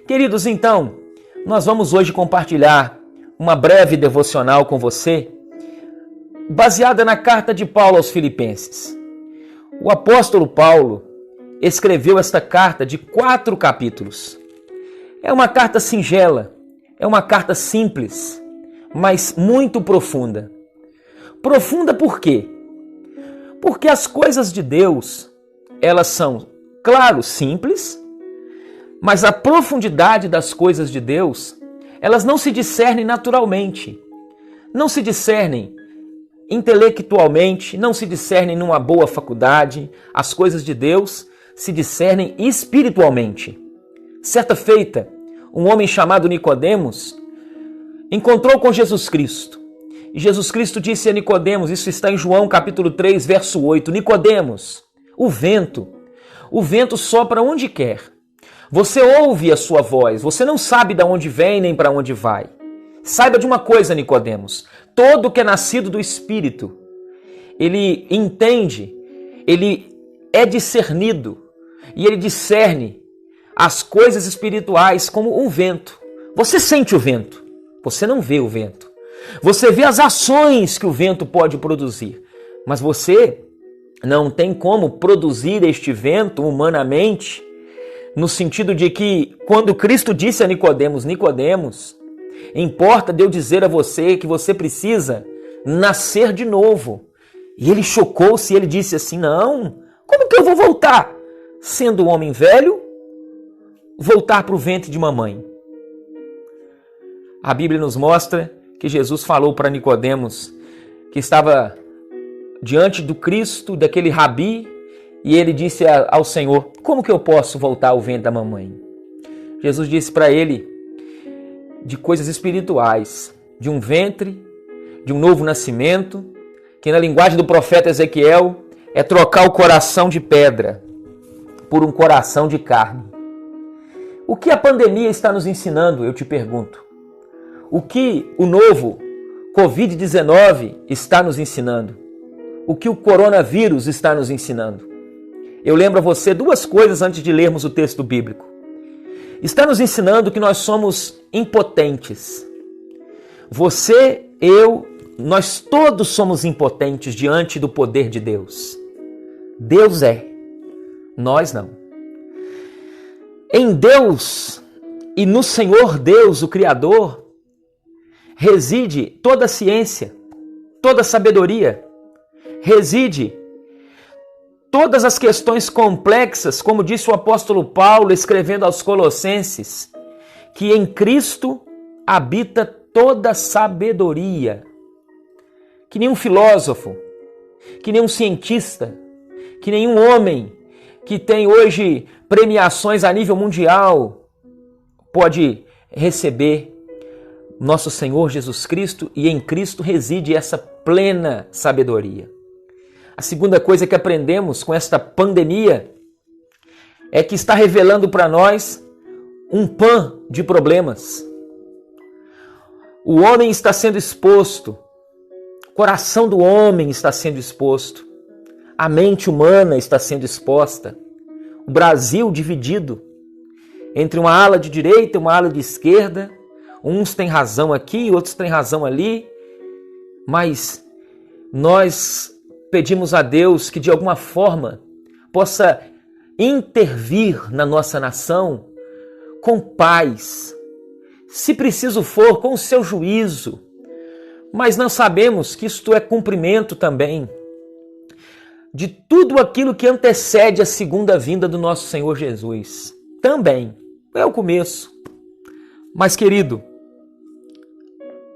Queridos, então, nós vamos hoje compartilhar uma breve devocional com você, baseada na carta de Paulo aos Filipenses. O apóstolo Paulo escreveu esta carta de 4 capítulos. É uma carta singela, é uma carta simples, mas muito profunda. Profunda por quê? Porque as coisas de Deus, elas são, claro, simples, mas a profundidade das coisas de Deus, elas não se discernem naturalmente, não se discernem intelectualmente, não se discernem numa boa faculdade. As coisas de Deus se discernem espiritualmente. Certa feita, um homem chamado Nicodemos encontrou com Jesus Cristo. E Jesus Cristo disse a Nicodemos, isso está em João capítulo 3, verso 8, Nicodemos, o vento sopra onde quer. Você ouve a sua voz, você não sabe de onde vem nem para onde vai. Saiba de uma coisa, Nicodemos, todo que é nascido do Espírito, ele entende, ele é discernido e ele discerne as coisas espirituais como um vento. Você sente o vento, você não vê o vento. Você vê as ações que o vento pode produzir, mas você não tem como produzir este vento humanamente, no sentido de que quando Cristo disse a Nicodemos, Nicodemos, importa de eu dizer a você que você precisa nascer de novo. E ele chocou-se e ele disse assim, não, como que eu vou voltar? Sendo um homem velho, voltar para o ventre de mamãe. A Bíblia nos mostra que Jesus falou para Nicodemos, que estava diante do Cristo, daquele rabi, e ele disse ao Senhor, como que eu posso voltar ao ventre da mamãe? Jesus disse para ele de coisas espirituais, de um ventre, de um novo nascimento, que na linguagem do profeta Ezequiel é trocar o coração de pedra por um coração de carne. O que a pandemia está nos ensinando, eu te pergunto? O que o novo Covid-19 está nos ensinando? O que o coronavírus está nos ensinando? Eu lembro a você 2 coisas antes de lermos o texto bíblico. Está nos ensinando que nós somos impotentes. Você, eu, nós todos somos impotentes diante do poder de Deus. Deus é, nós não. Em Deus e no Senhor Deus, o Criador, reside toda a ciência, toda a sabedoria, reside todas as questões complexas, como disse o apóstolo Paulo, escrevendo aos Colossenses, que em Cristo habita toda a sabedoria. Que nenhum filósofo, que nenhum cientista, que nenhum homem que tem hoje premiações a nível mundial pode receber nosso Senhor Jesus Cristo, e em Cristo reside essa plena sabedoria. A segunda coisa que aprendemos com esta pandemia é que está revelando para nós um pan de problemas. O homem está sendo exposto, o coração do homem está sendo exposto, a mente humana está sendo exposta, o Brasil dividido entre uma ala de direita e uma ala de esquerda, uns têm razão aqui, outros têm razão ali, mas nós pedimos a Deus que de alguma forma possa intervir na nossa nação com paz, se preciso for, com o seu juízo, mas nós sabemos que isto é cumprimento também de tudo aquilo que antecede a segunda vinda do nosso Senhor Jesus. Também é o começo. Mas, querido,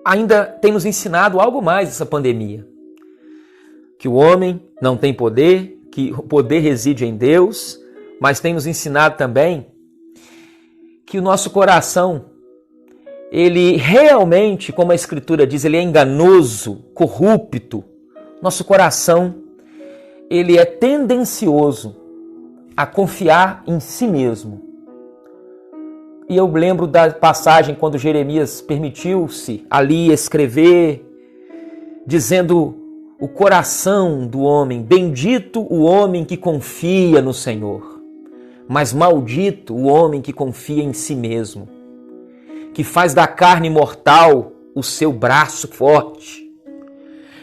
ainda tem nos ensinado algo mais essa pandemia. Que o homem não tem poder, que o poder reside em Deus, mas tem nos ensinado também que o nosso coração, ele realmente, como a Escritura diz, ele é enganoso, corrupto. Nosso coração, ele é tendencioso a confiar em si mesmo. E eu lembro da passagem quando Jeremias permitiu-se ali escrever, dizendo o coração do homem, bendito o homem que confia no Senhor. Mas maldito o homem que confia em si mesmo, que faz da carne mortal o seu braço forte,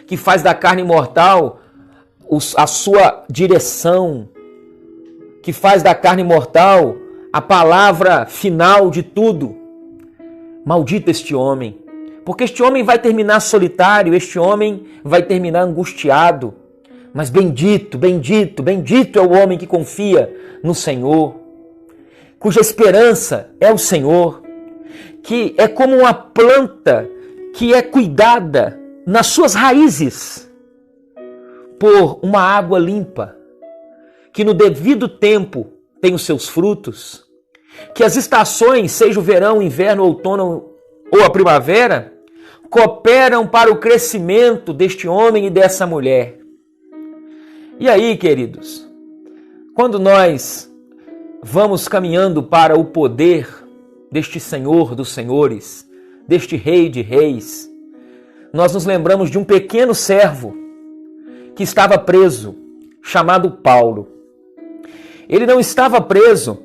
que faz da carne mortal a sua direção, que faz da carne mortal a palavra final de tudo. Maldito este homem, porque este homem vai terminar solitário, este homem vai terminar angustiado. Mas bendito, bendito, bendito é o homem que confia no Senhor, cuja esperança é o Senhor, que é como uma planta que é cuidada nas suas raízes por uma água limpa, que no devido tempo tem os seus frutos, que as estações, seja o verão, o inverno, o outono ou a primavera, cooperam para o crescimento deste homem e dessa mulher. E aí, queridos, quando nós vamos caminhando para o poder deste Senhor dos Senhores, deste Rei de Reis, nós nos lembramos de um pequeno servo que estava preso, chamado Paulo. Ele não estava preso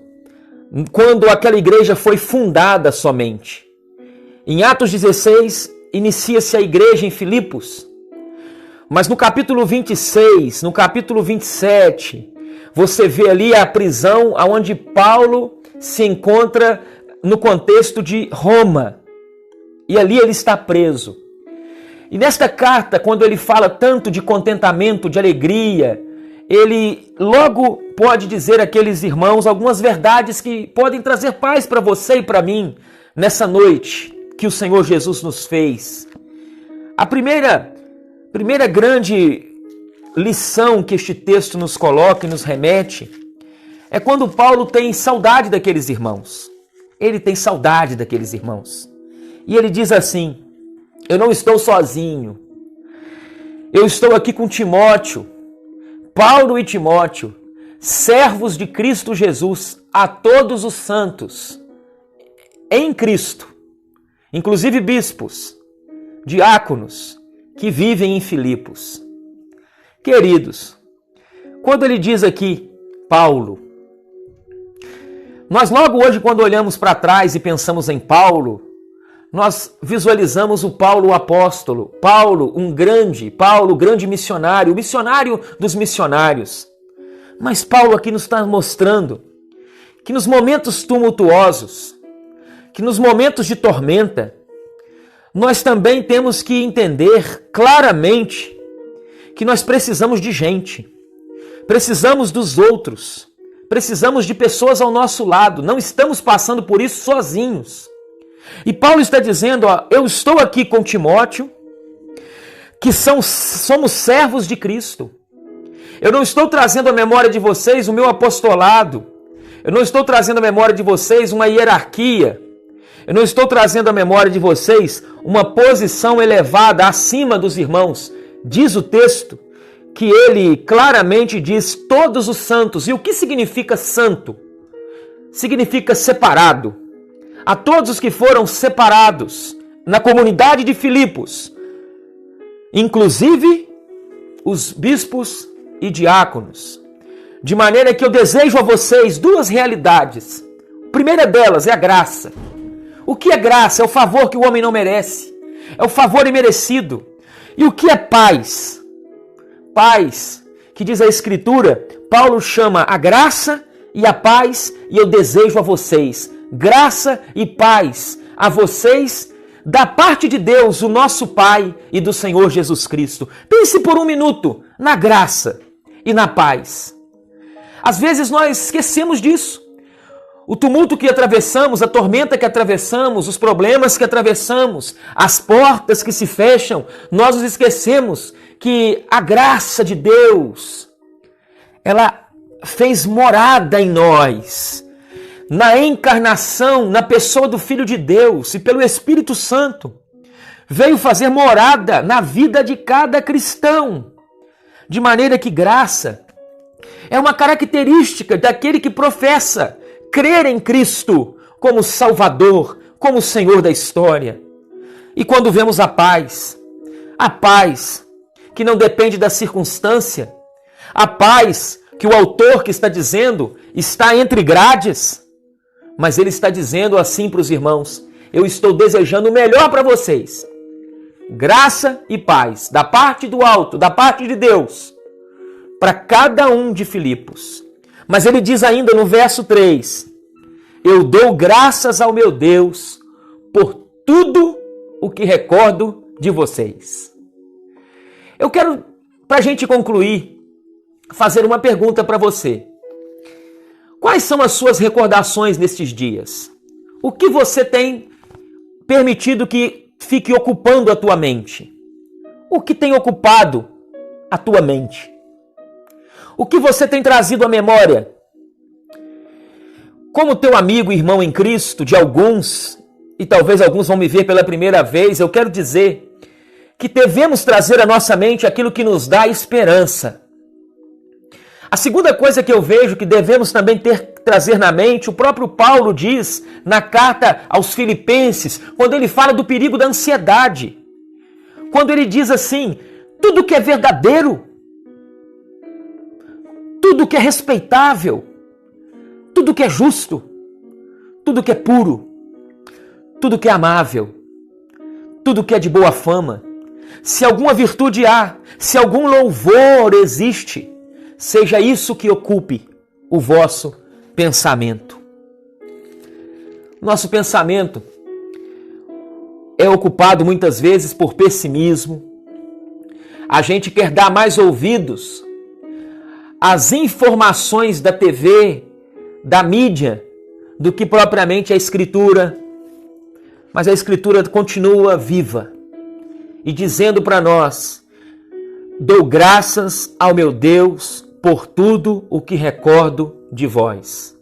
quando aquela igreja foi fundada somente. Em Atos 16, inicia-se a igreja em Filipos. Mas no capítulo 26, no capítulo 27, você vê ali a prisão onde Paulo se encontra no contexto de Roma. E ali ele está preso. E nesta carta, quando ele fala tanto de contentamento, de alegria, ele logo pode dizer àqueles irmãos algumas verdades que podem trazer paz para você e para mim nessa noite que o Senhor Jesus nos fez. A primeira grande lição que este texto nos coloca e nos remete é quando Paulo tem saudade daqueles irmãos. Ele tem saudade daqueles irmãos. E ele diz assim: eu não estou sozinho. Eu estou aqui com Timóteo, Paulo e Timóteo, servos de Cristo Jesus, a todos os santos em Cristo, inclusive bispos, diáconos, que vivem em Filipos. Queridos, quando ele diz aqui, Paulo, nós logo hoje, quando olhamos para trás e pensamos em Paulo, nós visualizamos o Paulo o apóstolo, Paulo grande missionário, o missionário dos missionários. Mas Paulo aqui nos está mostrando que nos momentos tumultuosos, que nos momentos de tormenta, nós também temos que entender claramente que nós precisamos de gente, precisamos dos outros, precisamos de pessoas ao nosso lado, não estamos passando por isso sozinhos. E Paulo está dizendo, eu estou aqui com Timóteo, que somos servos de Cristo. Eu não estou trazendo à memória de vocês o meu apostolado, eu não estou trazendo à memória de vocês uma hierarquia, eu não estou trazendo à memória de vocês uma posição elevada acima dos irmãos. Diz o texto que ele claramente diz todos os santos. E o que significa santo? Significa separado. A todos os que foram separados na comunidade de Filipos, inclusive os bispos e diáconos. De maneira que eu desejo a vocês duas realidades. A primeira delas é a graça. O que é graça? É o favor que o homem não merece. É o favor imerecido. E o que é paz? Paz, que diz a Escritura, Paulo chama a graça e a paz, e eu desejo a vocês graça e paz a vocês da parte de Deus, o nosso Pai, e do Senhor Jesus Cristo. Pense por um minuto na graça e na paz. Às vezes nós esquecemos disso. O tumulto que atravessamos, a tormenta que atravessamos, os problemas que atravessamos, as portas que se fecham, nós nos esquecemos que a graça de Deus, ela fez morada em nós, na encarnação, na pessoa do Filho de Deus e pelo Espírito Santo, veio fazer morada na vida de cada cristão, de maneira que graça é uma característica daquele que professa crer em Cristo como Salvador, como Senhor da história. E quando vemos a paz que não depende da circunstância, a paz que o autor que está dizendo está entre grades, mas ele está dizendo assim para os irmãos: eu estou desejando o melhor para vocês. Graça e paz, da parte do alto, da parte de Deus, para cada um de Filipos. Mas ele diz ainda no verso 3, eu dou graças ao meu Deus por tudo o que recordo de vocês. Eu quero, para a gente concluir, fazer uma pergunta para você. Quais são as suas recordações nestes dias? O que você tem permitido que fique ocupando a tua mente? O que tem ocupado a tua mente? O que você tem trazido à memória? Como teu amigo e irmão em Cristo, de alguns, e talvez alguns vão me ver pela primeira vez, eu quero dizer que devemos trazer à nossa mente aquilo que nos dá esperança. A segunda coisa que eu vejo que devemos também trazer na mente, o próprio Paulo diz na carta aos Filipenses, quando ele fala do perigo da ansiedade. Quando ele diz assim, tudo que é verdadeiro, tudo que é respeitável, tudo que é justo, tudo que é puro, tudo que é amável, tudo que é de boa fama, se alguma virtude há, se algum louvor existe, seja isso que ocupe o vosso pensamento. Nosso pensamento é ocupado muitas vezes por pessimismo. A gente quer dar mais ouvidos às informações da TV, da mídia, do que propriamente a Escritura. Mas a Escritura continua viva e dizendo para nós, dou graças ao meu Deus por tudo o que recordo de vós.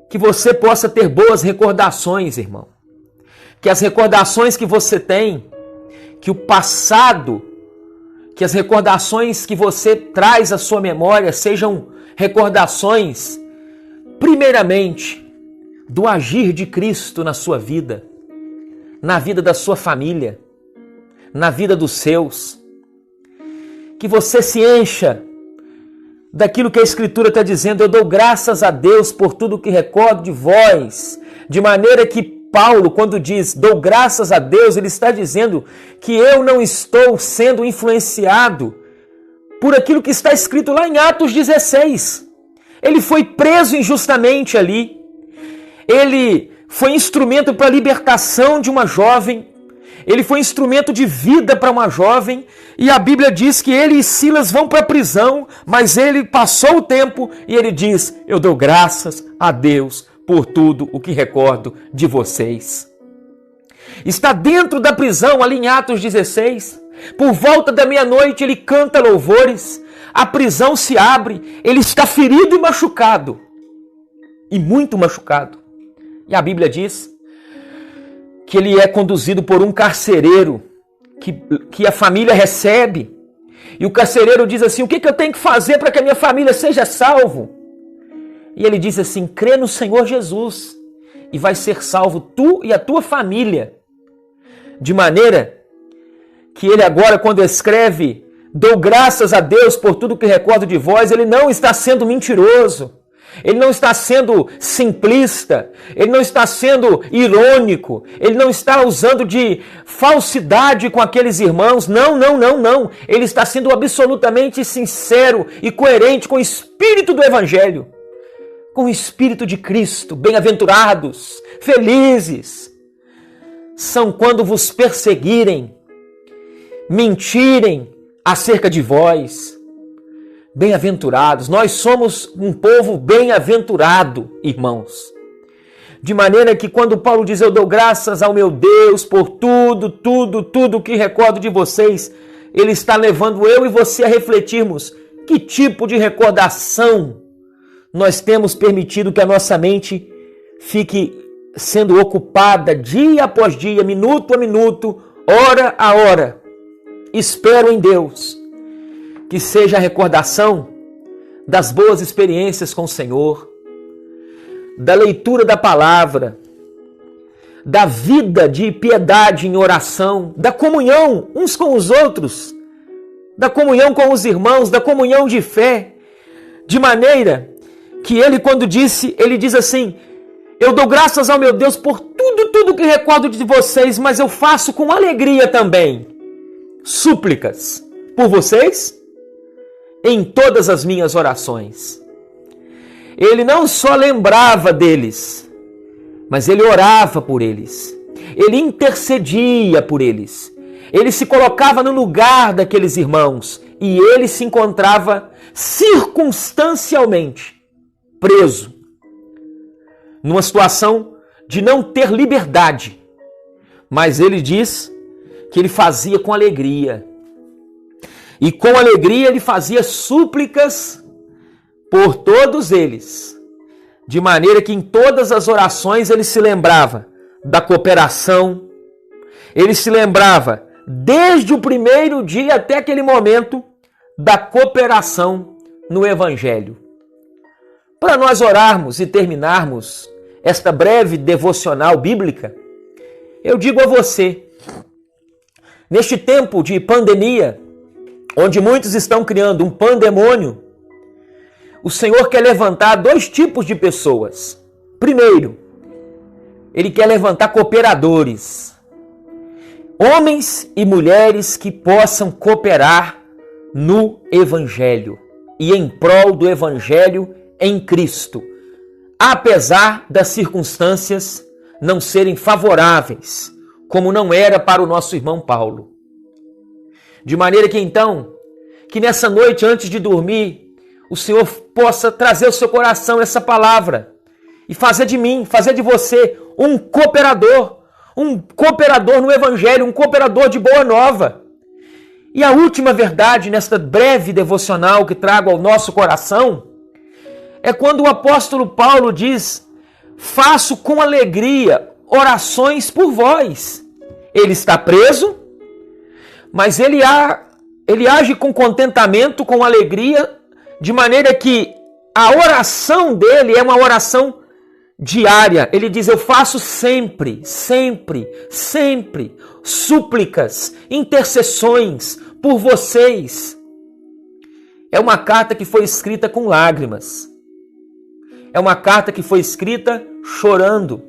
Que você possa ter boas recordações, irmão. Que as recordações que você tem, que o passado, que as recordações que você traz à sua memória sejam recordações, primeiramente, do agir de Cristo na sua vida, na vida da sua família, na vida dos seus. Que você se encha daquilo que a Escritura está dizendo, eu dou graças a Deus por tudo que recordo de vós, de maneira que Paulo, quando diz, dou graças a Deus, ele está dizendo que eu não estou sendo influenciado por aquilo que está escrito lá em Atos 16. Ele foi preso injustamente ali, ele foi instrumento para a libertação de uma jovem, ele foi instrumento de vida para uma jovem, e a Bíblia diz que ele e Silas vão para a prisão, mas ele passou o tempo e ele diz, eu dou graças a Deus por tudo o que recordo de vocês. Está dentro da prisão, ali em Atos 16, por volta da meia-noite ele canta louvores, a prisão se abre, ele está ferido e machucado, e muito machucado. E a Bíblia diz que ele é conduzido por um carcereiro, que a família recebe. E o carcereiro diz assim, o que eu tenho que fazer para que a minha família seja salvo? E ele diz assim, crê no Senhor Jesus, e vai ser salvo tu e a tua família. De maneira que ele agora, quando escreve, dou graças a Deus por tudo que recordo de vós, ele não está sendo mentiroso. Ele não está sendo simplista, ele não está sendo irônico, ele não está usando de falsidade com aqueles irmãos, não. Ele está sendo absolutamente sincero e coerente com o espírito do Evangelho, com o espírito de Cristo. Bem-aventurados, felizes, são quando vos perseguirem, mentirem acerca de vós. Bem-aventurados, nós somos um povo bem-aventurado, irmãos. De maneira que quando Paulo diz, eu dou graças ao meu Deus por tudo que recordo de vocês, ele está levando eu e você a refletirmos que tipo de recordação nós temos permitido que a nossa mente fique sendo ocupada dia após dia, minuto a minuto, hora a hora. Espero em Deus que seja a recordação das boas experiências com o Senhor, da leitura da palavra, da vida de piedade em oração, da comunhão uns com os outros, da comunhão com os irmãos, da comunhão de fé, De maneira que ele, quando disse, ele diz assim: eu dou graças ao meu Deus por tudo que recordo de vocês, mas eu faço com alegria também súplicas por vocês em todas as minhas orações. Ele não só lembrava deles, mas ele orava por eles. Ele intercedia por eles. Ele se colocava no lugar daqueles irmãos e ele se encontrava circunstancialmente preso, numa situação de não ter liberdade. Mas ele diz que ele fazia com alegria. E com alegria ele fazia súplicas por todos eles. De maneira que em todas as orações ele se lembrava da cooperação. Ele se lembrava, desde o primeiro dia até aquele momento, da cooperação no Evangelho. Para nós orarmos e terminarmos esta breve devocional bíblica, eu digo a você, neste tempo de pandemia, onde muitos estão criando um pandemônio, o Senhor quer levantar dois tipos de pessoas. Primeiro, Ele quer levantar cooperadores, homens e mulheres que possam cooperar no Evangelho e em prol do Evangelho em Cristo, apesar das circunstâncias não serem favoráveis, como não era para o nosso irmão Paulo. De maneira que então, que nessa noite antes de dormir, o Senhor possa trazer ao seu coração essa palavra e fazer de mim, fazer de você um cooperador no Evangelho, um cooperador de boa nova. E a última verdade nesta breve devocional que trago ao nosso coração é quando o apóstolo Paulo diz: faço com alegria orações por vós. Ele está preso, mas ele age com contentamento, com alegria, de maneira que a oração dele é uma oração diária. Ele diz: eu faço sempre súplicas, intercessões por vocês. É uma carta que foi escrita com lágrimas. É uma carta que foi escrita chorando.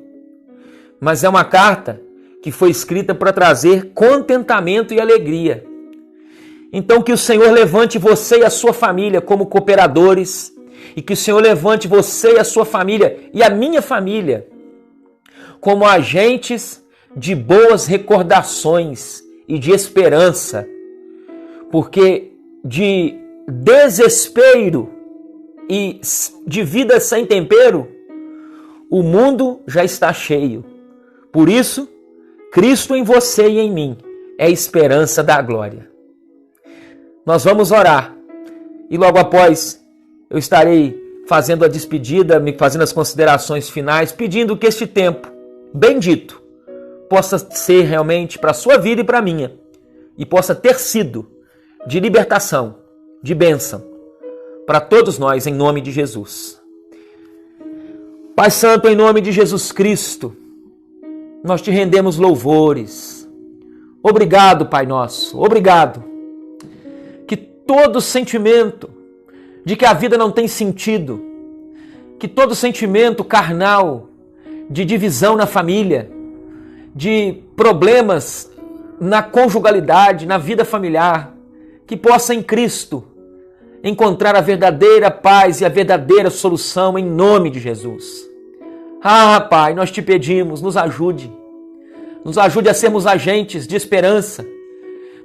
Mas é uma carta que foi escrita para trazer contentamento e alegria. Então que o Senhor levante você e a sua família como cooperadores, e que o Senhor levante você e a sua família e a minha família como agentes de boas recordações e de esperança, porque de desespero e de vida sem tempero, o mundo já está cheio. Por isso, Cristo em você e em mim é a esperança da glória. Nós vamos orar e logo após eu estarei fazendo a despedida, fazendo as considerações finais, pedindo que este tempo bendito possa ser realmente para a sua vida e para a minha, e possa ter sido de libertação, de bênção para todos nós, em nome de Jesus. Pai Santo, em nome de Jesus Cristo, nós te rendemos louvores. Obrigado, Pai nosso, obrigado. Que todo sentimento de que a vida não tem sentido, que todo sentimento carnal de divisão na família, de problemas na conjugalidade, na vida familiar, que possa em Cristo encontrar a verdadeira paz e a verdadeira solução em nome de Jesus. Ah, Pai, nós te pedimos, nos ajude a sermos agentes de esperança,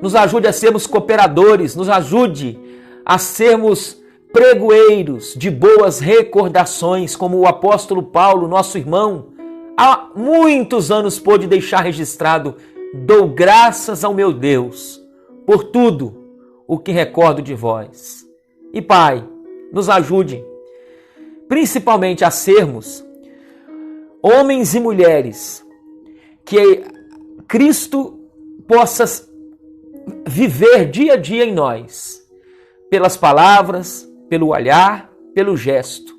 nos ajude a sermos cooperadores, nos ajude a sermos pregoeiros de boas recordações, como o apóstolo Paulo, nosso irmão, há muitos anos pôde deixar registrado: dou graças ao meu Deus por tudo o que recordo de vós. E Pai, nos ajude principalmente a sermos homens e mulheres que Cristo possa viver dia a dia em nós, pelas palavras, pelo olhar, pelo gesto,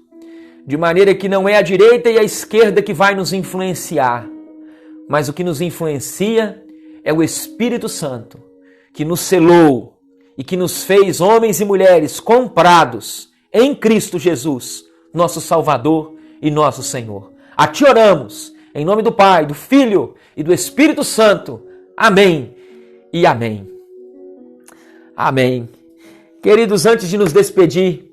de maneira que não é a direita e a esquerda que vai nos influenciar, mas o que nos influencia é o Espírito Santo, que nos selou e que nos fez homens e mulheres comprados em Cristo Jesus, nosso Salvador e nosso Senhor. A Ti oramos, em nome do Pai, do Filho e do Espírito Santo. Amém e amém. Amém. Queridos, antes de nos despedir,